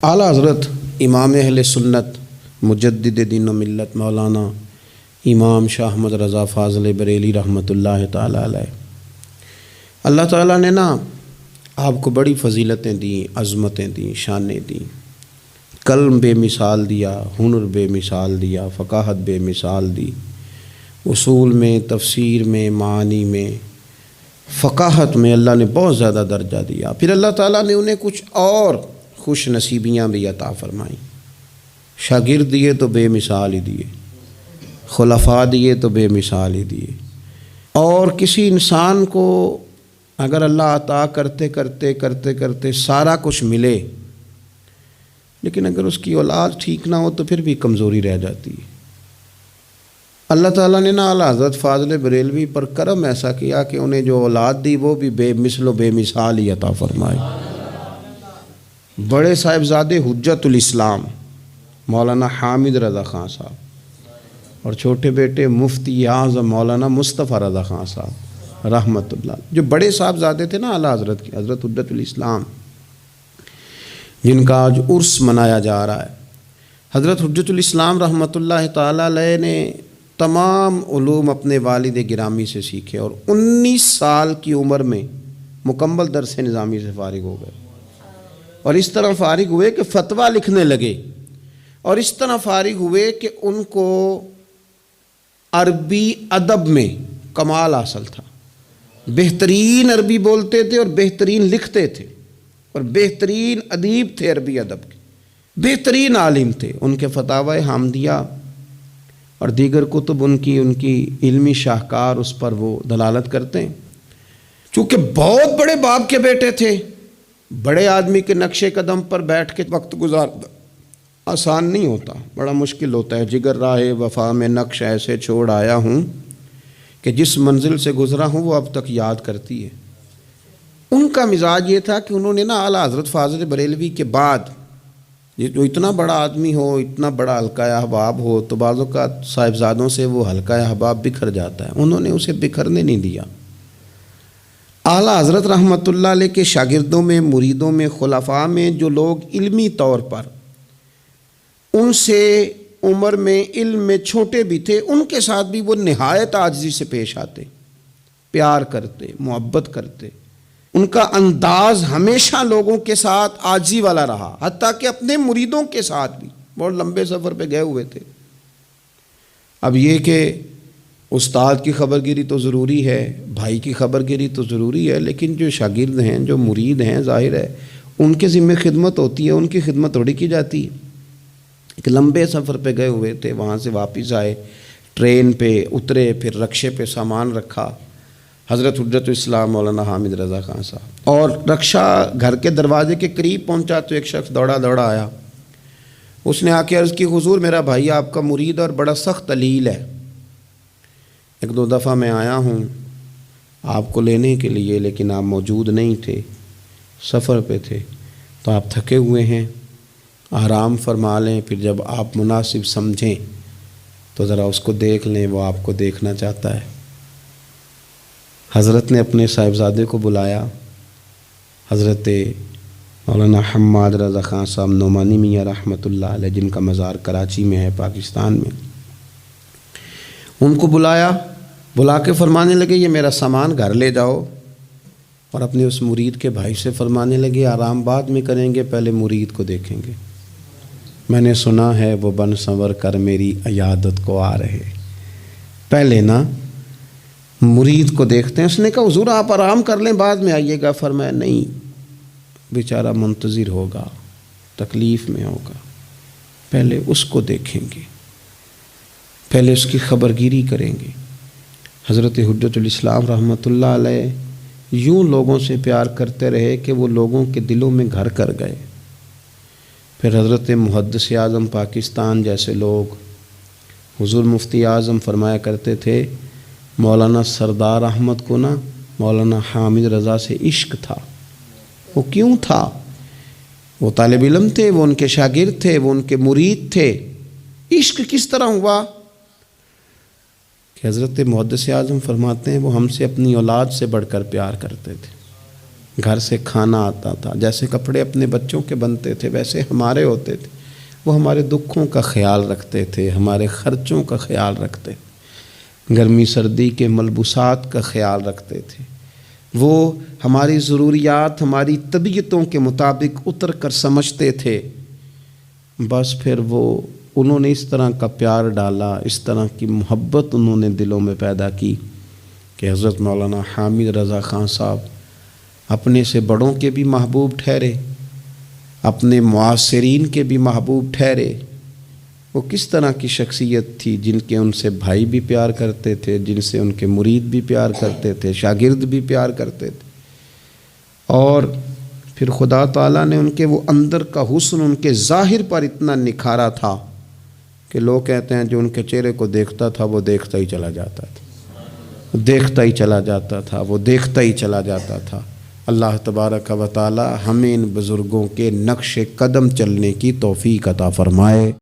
اعلیٰ حضرت امام اہل سنت مجدد دین و ملت مولانا امام شاہ احمد رضا فاضل بریلی رحمۃ اللہ تعالی علیہ، اللہ تعالیٰ نے آپ کو بڑی فضیلتیں دیں، عظمتیں دیں، شانیں دیں، قلم بے مثال دیا، ہنر بے مثال دیا، فقاہت بے مثال دی، اصول میں، تفسیر میں، معانی میں، فقاہت میں اللہ نے بہت زیادہ درجہ دیا۔ پھر اللہ تعالیٰ نے انہیں کچھ اور خوش نصیبیاں بھی عطا فرمائیں۔ شاگرد دیے تو بے مثال ہی دیے، خلفاء دیے تو بے مثال ہی دیے۔ اور کسی انسان کو اگر اللہ عطا کرتے کرتے کرتے کرتے سارا کچھ ملے، لیکن اگر اس کی اولاد ٹھیک نہ ہو تو پھر بھی کمزوری رہ جاتی ہے۔ اللہ تعالیٰ نے اعلیٰ حضرت فاضل بریلوی پر کرم ایسا کیا کہ انہیں جو اولاد دی وہ بھی بے مثل و بے مثال ہی عطا فرمائی۔ بڑے صاحبزادے حجت الاسلام مولانا حامد رضا خان صاحب اور چھوٹے بیٹے مفتی اعظم مولانا مصطفیٰ رضا خان صاحب رحمۃ اللہ، جو بڑے صاحبزادے تھے اعلیٰ حضرت کے، حضرت حجت الاسلام، جن کا آج عرس منایا جا رہا ہے۔ حضرت حجت الاسلام رحمۃ اللہ تعالی علیہ نے تمام علوم اپنے والد گرامی سے سیکھے اور 19 سال کی عمر میں مکمل درس نظامی سے فارغ ہو گئے، اور اس طرح فارغ ہوئے کہ فتویٰ لکھنے لگے، اور اس طرح فارغ ہوئے کہ ان کو عربی ادب میں کمال حاصل تھا، بہترین عربی بولتے تھے اور بہترین لکھتے تھے، اور بہترین ادیب تھے عربی ادب کے، بہترین عالم تھے۔ ان کے فتاوی حامدیہ اور دیگر کتب ان کی علمی شاہکار اس پر وہ دلالت کرتے ہیں۔ چونکہ بہت بڑے باپ کے بیٹے تھے، بڑے آدمی کے نقش قدم پر بیٹھ کے وقت گزارنا آسان نہیں ہوتا، بڑا مشکل ہوتا ہے۔ جگر راہ وفا میں نقش ایسے چھوڑ آیا ہوں کہ جس منزل سے گزرا ہوں وہ اب تک یاد کرتی ہے۔ ان کا مزاج یہ تھا کہ انہوں نے اعلیٰ حضرت فاضل بریلوی کے بعد جو اتنا بڑا آدمی ہو، اتنا بڑا حلقہ احباب ہو، تو بعض اوقات صاحبزادوں سے وہ حلقہ احباب بکھر جاتا ہے، انہوں نے اسے بکھرنے نہیں دیا۔ اعلیٰ حضرت رحمۃ اللہ علیہ کے شاگردوں میں، مریدوں میں، خلفاء میں جو لوگ علمی طور پر ان سے عمر میں، علم میں چھوٹے بھی تھے، ان کے ساتھ بھی وہ نہایت عاجزی سے پیش آتے، پیار کرتے، محبت کرتے۔ ان کا انداز ہمیشہ لوگوں کے ساتھ عاجزی والا رہا، حتیٰ کہ اپنے مریدوں کے ساتھ بھی۔ بہت لمبے سفر پہ گئے ہوئے تھے۔ اب یہ کہ استاد کی خبر گیری تو ضروری ہے، بھائی کی خبر گیری تو ضروری ہے، لیکن جو شاگرد ہیں، جو مرید ہیں، ظاہر ہے ان کے ذمہ خدمت ہوتی ہے، ان کی خدمت تھوڑی کی جاتی ہے۔ ایک لمبے سفر پہ گئے ہوئے تھے، وہاں سے واپس آئے، ٹرین پہ اترے، پھر رکشے پہ سامان رکھا، حضرت حجت الاسلام مولانا حامد رضا خان صاحب، اور رکشہ گھر کے دروازے کے قریب پہنچا تو ایک شخص دوڑا دوڑا آیا۔ اس نے آ کے عرض کی، حضور میرا بھائی آپ کا مرید اور بڑا سخت علیل ہے، ایک دو دفعہ میں آیا ہوں آپ کو لینے کے لیے، لیکن آپ موجود نہیں تھے، سفر پہ تھے، تو آپ تھکے ہوئے ہیں، آرام فرما لیں، پھر جب آپ مناسب سمجھیں تو ذرا اس کو دیکھ لیں، وہ آپ کو دیکھنا چاہتا ہے۔ حضرت نے اپنے صاحبزادے کو بلایا، حضرت مولانا حماد رضا خان صاحب نعمانی میاں رحمۃ اللہ علیہ، جن کا مزار کراچی میں ہے پاکستان میں، ان کو بلا کے فرمانے لگے، یہ میرا سامان گھر لے جاؤ، اور اپنے اس مرید کے بھائی سے فرمانے لگے، آرام بعد میں کریں گے، پہلے مرید کو دیکھیں گے، میں نے سنا ہے وہ بن سنور کر میری عیادت کو آ رہے، پہلے مرید کو دیکھتے ہیں۔ اس نے کہا حضور آپ آرام کر لیں، بعد میں آئیے گا۔ فرمایا نہیں، بیچارہ منتظر ہوگا، تکلیف میں ہوگا، پہلے اس کو دیکھیں گے، پہلے اس کی خبر گیری کریں گے۔ حضرت حجت الاسلام رحمۃ اللہ علیہ یوں لوگوں سے پیار کرتے رہے کہ وہ لوگوں کے دلوں میں گھر کر گئے۔ پھر حضرت محدث اعظم پاکستان جیسے لوگ، حضور مفتی اعظم فرمایا کرتے تھے، مولانا سردار احمد کو مولانا حامد رضا سے عشق تھا۔ وہ کیوں تھا؟ وہ طالب علم تھے، وہ ان کے شاگرد تھے، وہ ان کے مرید تھے۔ عشق کس طرح ہوا کہ حضرت محدث اعظم فرماتے ہیں وہ ہم سے اپنی اولاد سے بڑھ کر پیار کرتے تھے۔ گھر سے کھانا آتا تھا، جیسے کپڑے اپنے بچوں کے بنتے تھے ویسے ہمارے ہوتے تھے۔ وہ ہمارے دکھوں کا خیال رکھتے تھے، ہمارے خرچوں کا خیال رکھتے تھے، گرمی سردی کے ملبوسات کا خیال رکھتے تھے۔ وہ ہماری ضروریات ہماری طبیعتوں کے مطابق اتر کر سمجھتے تھے۔ بس پھر انہوں نے اس طرح کا پیار ڈالا، اس طرح کی محبت انہوں نے دلوں میں پیدا کی کہ حضرت مولانا حامد رضا خان صاحب اپنے سے بڑوں کے بھی محبوب ٹھہرے، اپنے معاصرین کے بھی محبوب ٹھہرے۔ وہ کس طرح کی شخصیت تھی جن کے ان سے بھائی بھی پیار کرتے تھے، جن سے ان کے مرید بھی پیار کرتے تھے، شاگرد بھی پیار کرتے تھے۔ اور پھر خدا تعالیٰ نے ان کے وہ اندر کا حسن ان کے ظاہر پر اتنا نکھارا تھا کہ لوگ کہتے ہیں جو ان کے چہرے کو دیکھتا تھا وہ دیکھتا ہی چلا جاتا تھا، دیکھتا ہی چلا جاتا تھا، وہ دیکھتا ہی چلا جاتا تھا۔ اللہ تبارک و تعالی ہمیں ان بزرگوں کے نقش قدم چلنے کی توفیق عطا فرمائے۔